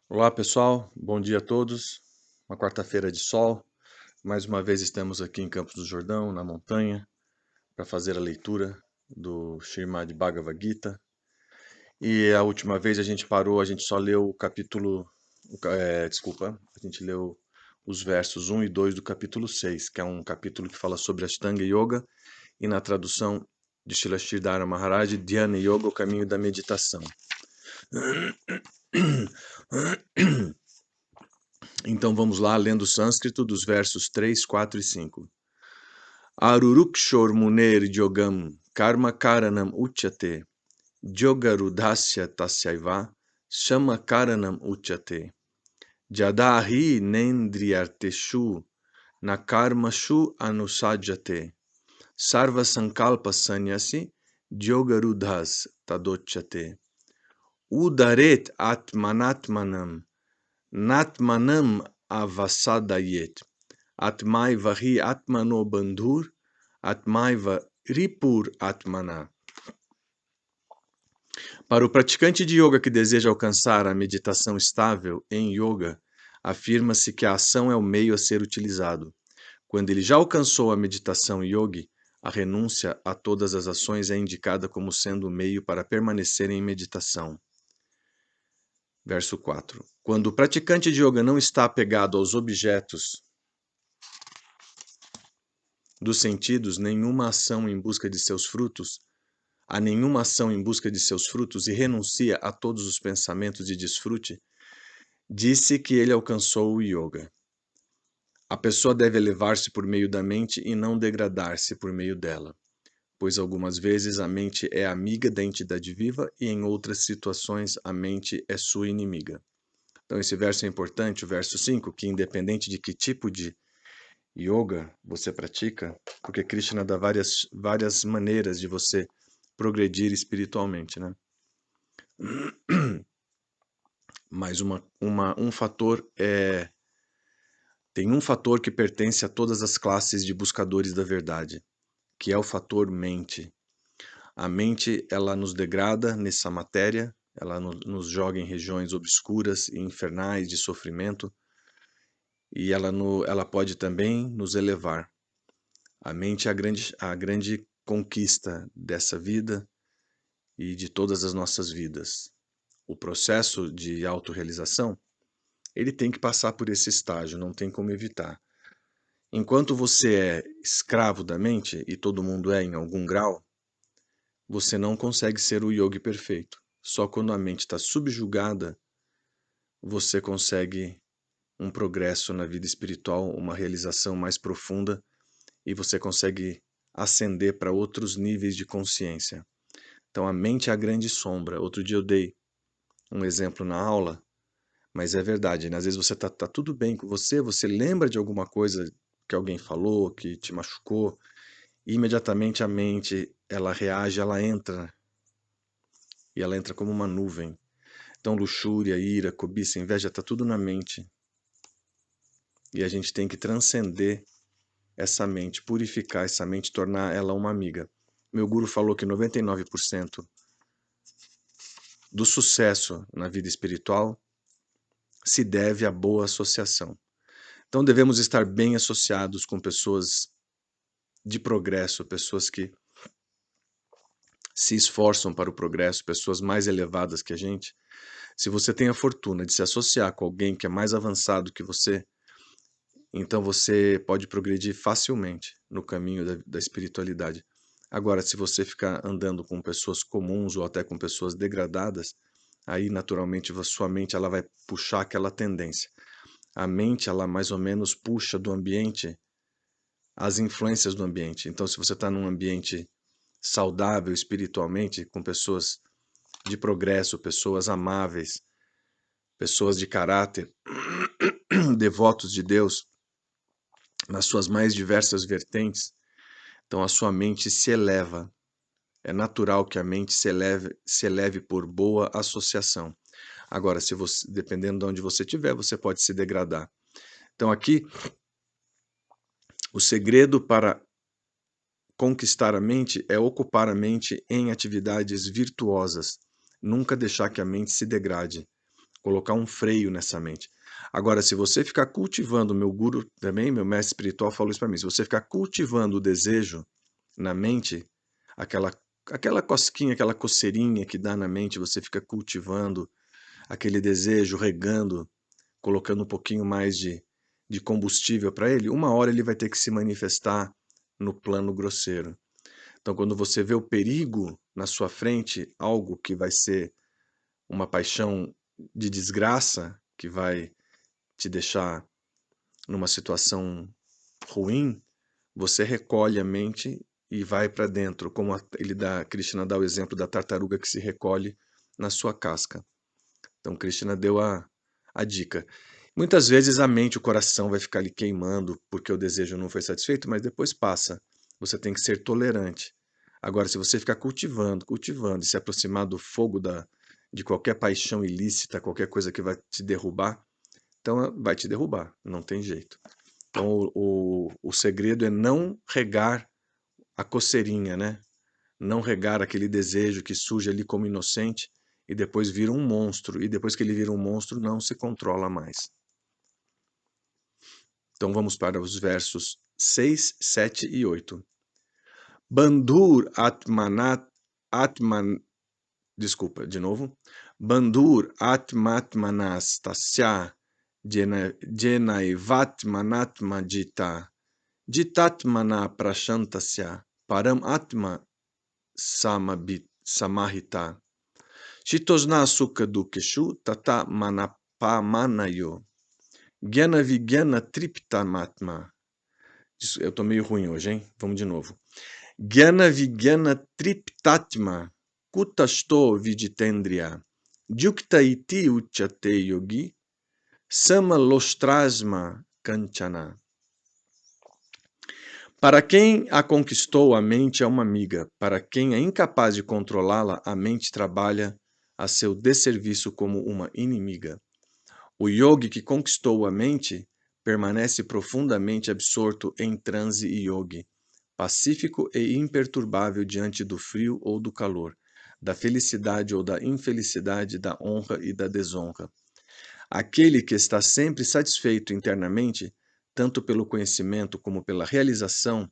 Olá pessoal, bom dia a todos. Uma quarta-feira de sol. Mais uma vez estamos aqui em Campos do Jordão, na montanha, para fazer a leitura do Srimad Bhagavad Gita. E a última vez a gente parou, a gente só leu o capítulo, a gente leu os versos 1 e 2 do capítulo 6, que é um capítulo que fala sobre Ashtanga Yoga, e na tradução de Srila Sridhara Maharaj, Dhyana Yoga, o caminho da meditação. Então vamos lá, lendo o sânscrito dos versos 3, 4 e 5. Arurukshor muner yogam karma karanam uchyate yogarudhasya tasyaiva shama karanam uchyate jadahi nendriyarteshu nakarmashu anusajate sarva sankalpa sanyasi yogarudhas tadochyate udaret atmanatmanam natmanam avasadayet Atmaiva hi atmano bandhur, atmaiva ripur atmana. Para o praticante de yoga que deseja alcançar a meditação estável em yoga, afirma-se que a ação é o meio a ser utilizado. Quando ele já alcançou a meditação yogi, a renúncia a todas as ações é indicada como sendo o meio para permanecer em meditação. Verso 4. Quando o praticante de yoga não está apegado aos objetos dos sentidos, nenhuma ação em busca de seus frutos, e renuncia a todos os pensamentos de desfrute, disse que ele alcançou o yoga. A pessoa deve elevar-se por meio da mente e não degradar-se por meio dela, pois algumas vezes a mente é amiga da entidade viva e em outras situações a mente é sua inimiga. Então esse verso é importante, o verso 5, que independente de que tipo de yoga você pratica, porque Krishna dá várias maneiras de você progredir espiritualmente, né? Mas um fator tem um fator que pertence a todas as classes de buscadores da verdade, que é o fator mente. A mente, ela nos degrada nessa matéria, ela nos joga em regiões obscuras e infernais de sofrimento, e ela pode também nos elevar. A mente é a grande conquista dessa vida e de todas as nossas vidas. O processo de autorrealização, ele tem que passar por esse estágio, não tem como evitar. Enquanto você é escravo da mente, e todo mundo é em algum grau, você não consegue ser o yogi perfeito. Só quando a mente está subjugada, você consegue um progresso na vida espiritual, uma realização mais profunda, e você consegue ascender para outros níveis de consciência. Então a mente é a grande sombra. Outro dia eu dei um exemplo na aula, mas é verdade, né? Às vezes você tá tudo bem com você lembra de alguma coisa que alguém falou, que te machucou, e imediatamente a mente, ela reage, e ela entra como uma nuvem. Então luxúria, ira, cobiça, inveja, tá tudo na mente. E a gente tem que transcender essa mente, purificar essa mente, tornar ela uma amiga. Meu guru falou que 99% do sucesso na vida espiritual se deve à boa associação. Então devemos estar bem associados com pessoas de progresso, pessoas que se esforçam para o progresso, pessoas mais elevadas que a gente. Se você tem a fortuna de se associar com alguém que é mais avançado que você, então você pode progredir facilmente no caminho da espiritualidade. Agora, se você ficar andando com pessoas comuns ou até com pessoas degradadas, aí naturalmente a sua mente ela vai puxar aquela tendência. A mente, ela mais ou menos puxa do ambiente as influências do ambiente. Então, se você está num ambiente saudável espiritualmente, com pessoas de progresso, pessoas amáveis, pessoas de caráter, devotos de Deus, nas suas mais diversas vertentes, então a sua mente se eleva. É natural que a mente se eleve por boa associação. Agora, se você, dependendo de onde você estiver, você pode se degradar. Então aqui, o segredo para conquistar a mente é ocupar a mente em atividades virtuosas. Nunca deixar que a mente se degrade. colocar um freio nessa mente. Agora, se você ficar cultivando, meu guru também, meu mestre espiritual falou isso para mim, se você ficar cultivando o desejo na mente, aquela cosquinha, aquela coceirinha que dá na mente, você fica cultivando aquele desejo, regando, colocando um pouquinho mais de combustível para ele, uma hora ele vai ter que se manifestar no plano grosseiro. Então, quando você vê o perigo na sua frente, algo que vai ser uma paixão de desgraça, que vai te deixar numa situação ruim, você recolhe a mente e vai para dentro, como Krishna dá o exemplo da tartaruga que se recolhe na sua casca. Então, Krishna deu a dica. Muitas vezes a mente, o coração vai ficar ali queimando porque o desejo não foi satisfeito, mas depois passa. Você tem que ser tolerante. Agora, se você ficar cultivando, cultivando e se aproximar do fogo de qualquer paixão ilícita, qualquer coisa que vai te derrubar, então vai te derrubar, não tem jeito. Então o segredo é não regar a coceirinha, né? Não regar aquele desejo que surge ali como inocente e depois vira um monstro. E depois que ele vira um monstro, não se controla mais. Então vamos para os versos 6, 7 e 8. Bandhur atman, desculpa, de novo. Bandhur atmatmanas tasya jenaivatmanatma jita jitatmana prashantasya param atma samahita shitosna sukha dukeshu tata manapamanayo Gyana Vigyana Triptamatma. Eu tô meio ruim hoje, hein? Vamos de novo. Gyana Vigyana Triptatma Kutasto Viditendriya Jukta iti uchate yogi Samalostrasma Kanchana. Para quem a conquistou, a mente é uma amiga. Para quem é incapaz de controlá-la, a mente trabalha a seu desserviço como uma inimiga. O yogi que conquistou a mente permanece profundamente absorto em transe yogi, pacífico e imperturbável diante do frio ou do calor, da felicidade ou da infelicidade, da honra e da desonra. Aquele que está sempre satisfeito internamente, tanto pelo conhecimento como pela realização,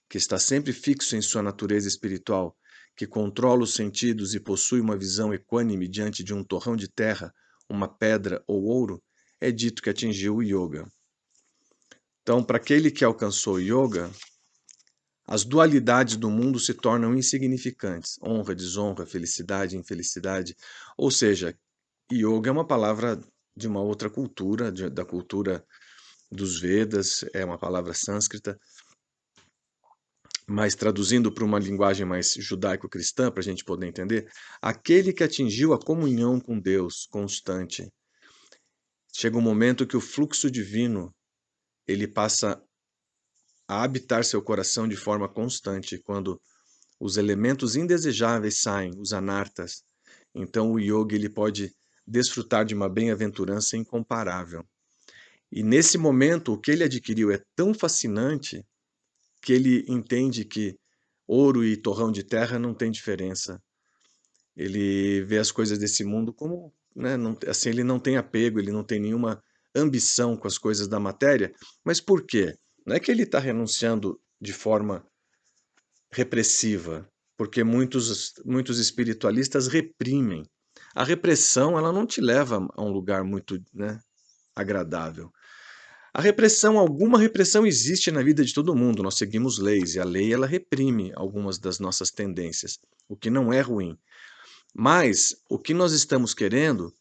que está sempre fixo em sua natureza espiritual, que controla os sentidos e possui uma visão equânime diante de um torrão de terra, uma pedra ou ouro, é dito que atingiu o yoga. Então, para aquele que alcançou o yoga, as dualidades do mundo se tornam insignificantes. Honra, desonra, felicidade, infelicidade. Ou seja, yoga é uma palavra de uma outra cultura, da cultura dos Vedas, é uma palavra sânscrita, mas traduzindo para uma linguagem mais judaico-cristã, para a gente poder entender, aquele que atingiu a comunhão com Deus constante. Chega um momento que o fluxo divino ele passa a habitar seu coração de forma constante, quando os elementos indesejáveis saem, os anartas. Então o yogi ele pode desfrutar de uma bem-aventurança incomparável. E nesse momento, o que ele adquiriu é tão fascinante que ele entende que ouro e torrão de terra não tem diferença. Ele vê as coisas desse mundo como, né, não, assim, ele não tem apego, ele não tem nenhuma ambição com as coisas da matéria. Mas por quê? Não é que ele está renunciando de forma repressiva, porque muitos espiritualistas reprimem. A repressão ela não te leva a um lugar muito, né, agradável. Alguma repressão existe na vida de todo mundo. Nós seguimos leis e a lei ela reprime algumas das nossas tendências, o que não é ruim. Mas o que nós estamos querendo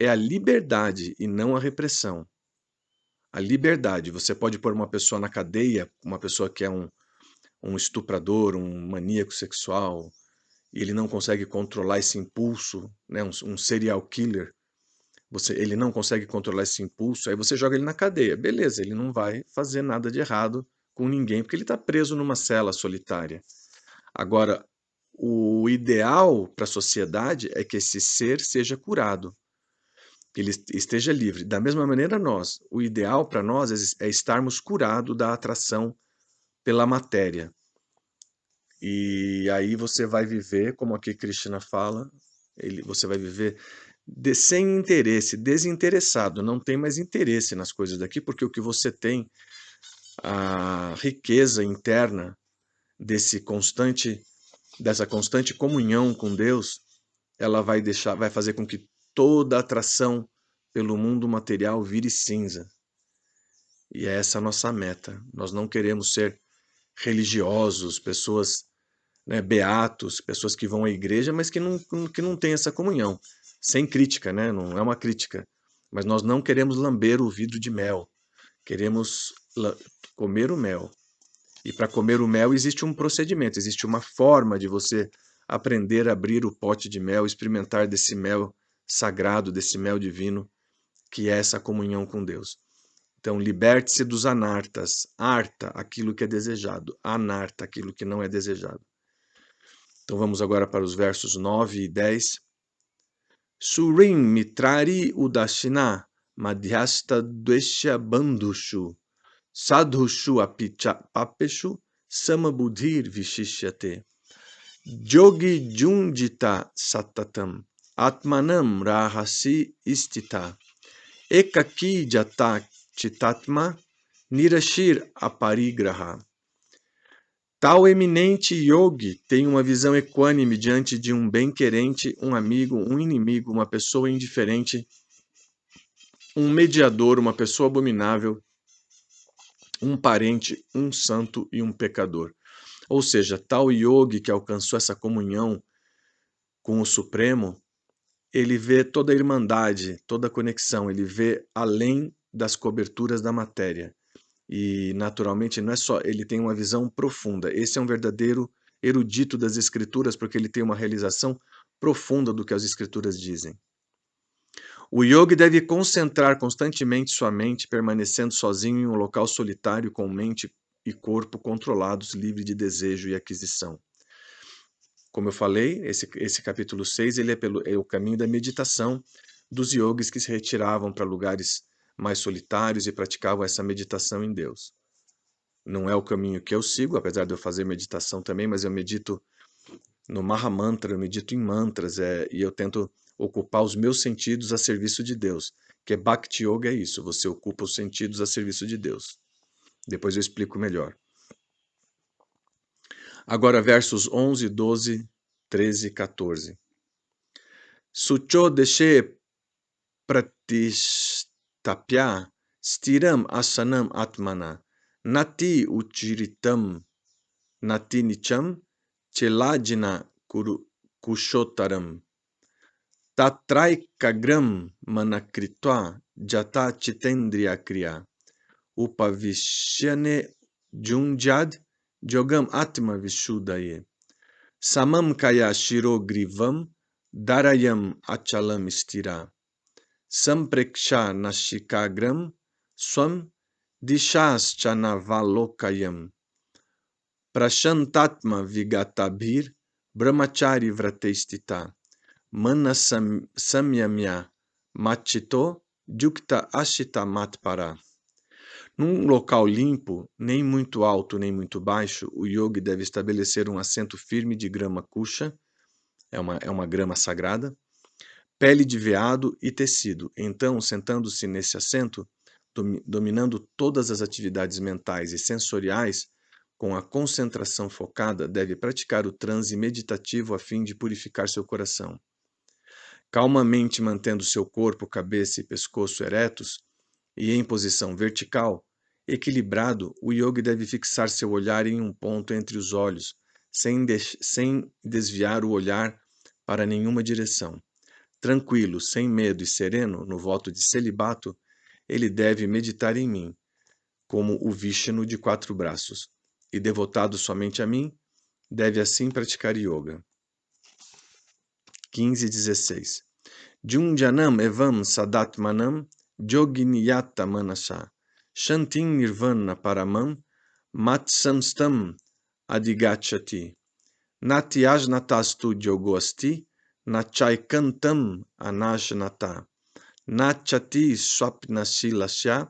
é a liberdade e não a repressão. A liberdade. Você pode pôr uma pessoa na cadeia, uma pessoa que é um estuprador, um maníaco sexual, e ele não consegue controlar esse impulso, né? Um serial killer. Ele não consegue controlar esse impulso, aí você joga ele na cadeia. Beleza, ele não vai fazer nada de errado com ninguém, porque ele está preso numa cela solitária. Agora, o ideal para a sociedade é que esse ser seja curado, que ele esteja livre. Da mesma maneira, o ideal para nós é estarmos curados da atração pela matéria. E aí você vai viver, como aqui Krishna fala, você vai viver sem interesse, desinteressado, não tem mais interesse nas coisas daqui, porque o que você tem, a riqueza interna dessa constante comunhão com Deus, ela vai fazer com que toda atração pelo mundo material vire cinza. E é essa a nossa meta. Nós não queremos ser religiosos, pessoas, né, beatos, pessoas que vão à igreja, mas que não têm essa comunhão. Sem crítica, né? Não é uma crítica. Mas nós não queremos lamber o vidro de mel. Queremos comer o mel. E para comer o mel existe um procedimento, existe uma forma de você aprender a abrir o pote de mel, experimentar desse mel sagrado, desse mel divino, que é essa comunhão com Deus. Então, liberte-se dos anartas. Arta, aquilo que é desejado. Anarta, aquilo que não é desejado. Então, vamos agora para os versos 9 e 10. Surim mitrari udashina madhyasta dveshya bandhushu sadhushu papeshu samabudhir vishishyate jogi junjita satatam atmanam rahasi istita ekaki jata chitatma nirashir aparigraha. Tal eminente yogi tem uma visão equânime diante de um bem-querente, um amigo, um inimigo, uma pessoa indiferente, um mediador, uma pessoa abominável, um parente, um santo e um pecador. Ou seja, tal yogi que alcançou essa comunhão com o Supremo, ele vê toda a irmandade, toda a conexão, ele vê além das coberturas da matéria. E, naturalmente, não é só, ele tem uma visão profunda. Esse é um verdadeiro erudito das Escrituras, porque ele tem uma realização profunda do que as Escrituras dizem. O yogi deve concentrar constantemente sua mente, permanecendo sozinho em um local solitário, com mente e corpo controlados, livre de desejo e aquisição. Como eu falei, esse capítulo 6 ele é o caminho da meditação dos yogis que se retiravam para lugares mais solitários e praticavam essa meditação em Deus. Não é o caminho que eu sigo, apesar de eu fazer meditação também, mas eu medito no Mahamantra, eu medito em mantras, e eu tento ocupar os meus sentidos a serviço de Deus. Que é Bhakti Yoga, é isso, você ocupa os sentidos a serviço de Deus. Depois eu explico melhor. Agora versos 11, 12, 13 e 14. Sucho deshe pratishtapya stiram asanam atmana nati uchiritam nati nicham chelajina kushotaram tatraikagram manakritva jata chitendriya kriya upavishyane junjad jogam atma vishudaye samam kaya shiro grivam darayam achalam stira sampreksha nashikagram swam dishaschaнаvalokayam prashantatma vigatabhir brahmachari vratestita mana samyamya machito jukta ashita matpara. Num local limpo, nem muito alto nem muito baixo, o yogi deve estabelecer um assento firme de grama kusha, é uma grama sagrada, pele de veado e tecido. Então, sentando-se nesse assento, dominando todas as atividades mentais e sensoriais, com a concentração focada, deve praticar o transe meditativo a fim de purificar seu coração. Calmamente mantendo seu corpo, cabeça e pescoço eretos e em posição vertical, equilibrado, o yogi deve fixar seu olhar em um ponto entre os olhos, sem desviar o olhar para nenhuma direção. Tranquilo, sem medo e sereno, no voto de celibato, ele deve meditar em mim, como o Vishnu de 4 braços, e devotado somente a mim, deve assim praticar yoga. 15:16. Junjanam evam sadatmanam yoginiyata manasa shantim nirvana paramam matsamstam adigachati nati ajnatastu yogoasti nachaikantam anashnata nachati swapnasilasya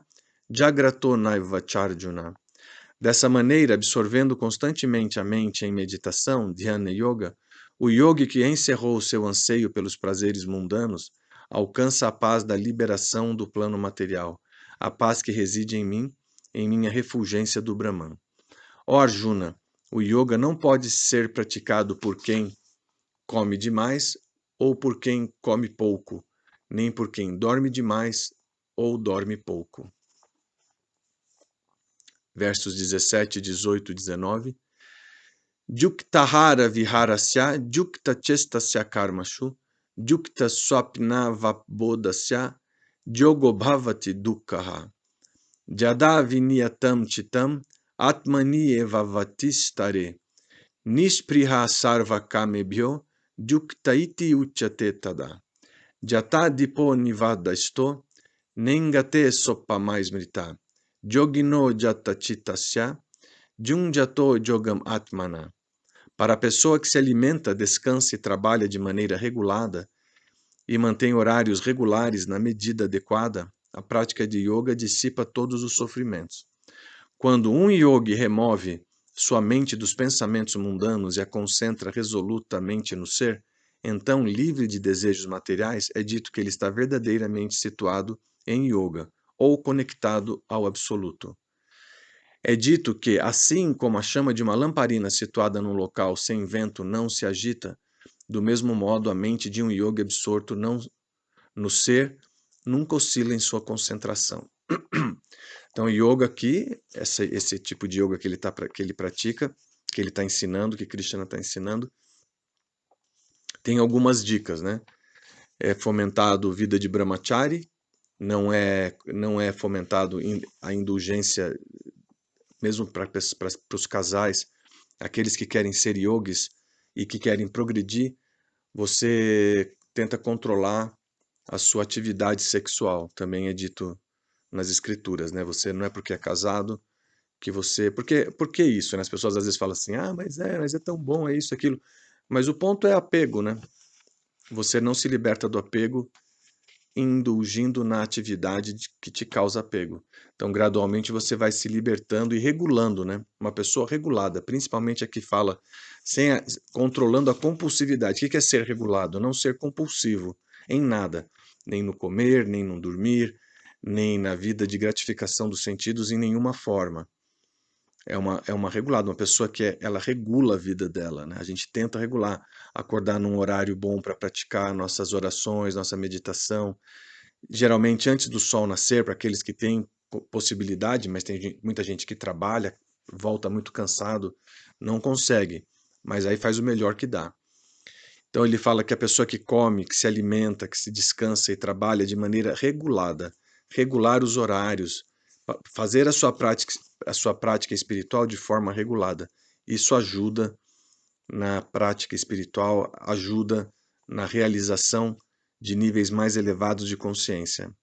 jagrato naivacharjuna. Dessa maneira, absorvendo constantemente a mente em meditação, dhyana yoga, o yogi que encerrou seu anseio pelos prazeres mundanos alcança a paz da liberação do plano material, a paz que reside em mim, em minha refulgência do Brahman. Ó Arjuna, o yoga não pode ser praticado por quem come demais ou por quem come pouco, nem por quem dorme demais ou dorme pouco. Versos 17, 18 e 19. Juktahara viharasya jukta chestasya karmashu jukta swapna vapbodasya jogo bhavati dukkaha jada viniyatam chitam atmani evavatistare nispriha sarva kamebhyo jukta iti uchate tada jata dipo nivadasto nengate sopa mais mrita jogino jata chitasya junjato jogam atmana. Para a pessoa que se alimenta, descansa e trabalha de maneira regulada e mantém horários regulares na medida adequada, a prática de yoga dissipa todos os sofrimentos. Quando um yogi remove sua mente dos pensamentos mundanos e a concentra resolutamente no ser, então, livre de desejos materiais, é dito que ele está verdadeiramente situado em yoga ou conectado ao absoluto. É dito que, assim como a chama de uma lamparina situada num local sem vento não se agita, do mesmo modo a mente de um yogi absorto no ser nunca oscila em sua concentração. Então, yoga aqui, esse tipo de yoga que ele pratica, que ele está ensinando, que Krishna está ensinando, tem algumas dicas, né? É fomentado vida de brahmachari, não é fomentado a indulgência mesmo para os casais, aqueles que querem ser yogis e que querem progredir, você tenta controlar a sua atividade sexual, também é dito nas escrituras, né? Você não é porque é casado que você... Por que isso, né? As pessoas às vezes falam assim, mas é tão bom, é isso, aquilo. Mas o ponto é apego, né? Você não se liberta do apego indulgindo na atividade que te causa apego. Então, gradualmente, você vai se libertando e regulando, né? Uma pessoa regulada, principalmente a que fala controlando a compulsividade. O que é ser regulado? Não ser compulsivo em nada, nem no comer, nem no dormir, nem na vida de gratificação dos sentidos em nenhuma forma. É uma regulada, uma pessoa que ela regula a vida dela, né? A gente tenta regular, acordar num horário bom para praticar nossas orações, nossa meditação, geralmente antes do sol nascer, para aqueles que têm possibilidade, mas tem muita gente que trabalha, volta muito cansado, não consegue, mas aí faz o melhor que dá. Então ele fala que a pessoa que come, que se alimenta, que se descansa e trabalha de maneira regulada, regular os horários, fazer a sua prática espiritual de forma regulada. Isso ajuda na prática espiritual, ajuda na realização de níveis mais elevados de consciência.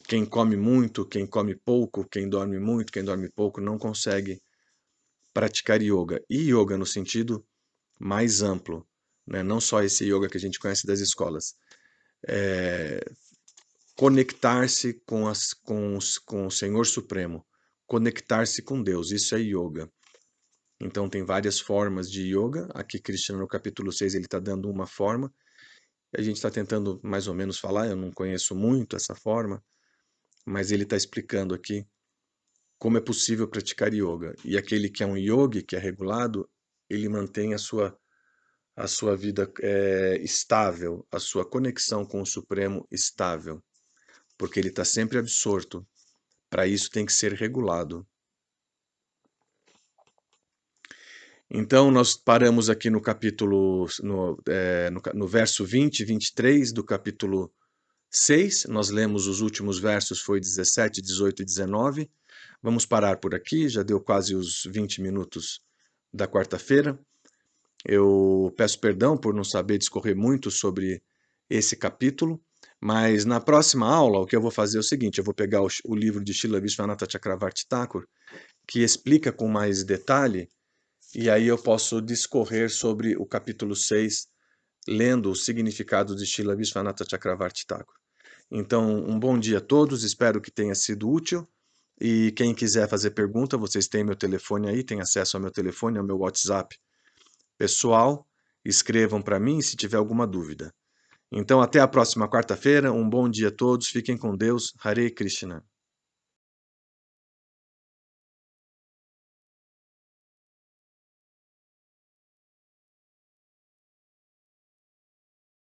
Quem come muito, quem come pouco, quem dorme muito, quem dorme pouco, não consegue praticar yoga. E yoga no sentido mais amplo, né? Não só esse yoga que a gente conhece das escolas. Conectar-se com o Senhor Supremo, conectar-se com Deus, isso é yoga. Então tem várias formas de yoga, aqui Krishna no capítulo 6 ele está dando uma forma, a gente está tentando mais ou menos falar, eu não conheço muito essa forma, mas ele está explicando aqui como é possível praticar yoga. E aquele que é um yogi, que é regulado, ele mantém a sua vida estável, a sua conexão com o Supremo estável, porque ele está sempre absorto. Para isso tem que ser regulado. Então, nós paramos aqui no capítulo, no verso 20 e 23 do capítulo 6. Nós lemos os últimos versos, foi 17, 18 e 19. Vamos parar por aqui, já deu quase os 20 minutos da quarta-feira. Eu peço perdão por não saber discorrer muito sobre esse capítulo, mas na próxima aula o que eu vou fazer é o seguinte, eu vou pegar o livro de Srila Vishwanatha Chakravarti Thakur, que explica com mais detalhe, e aí eu posso discorrer sobre o capítulo 6, lendo o significado de Srila Vishwanatha Chakravarti Thakur. Então, um bom dia a todos, espero que tenha sido útil. E quem quiser fazer pergunta, vocês têm meu telefone aí, têm acesso ao meu telefone, ao meu WhatsApp pessoal. Escrevam para mim se tiver alguma dúvida. Então, até a próxima quarta-feira. Um bom dia a todos. Fiquem com Deus. Hare Krishna.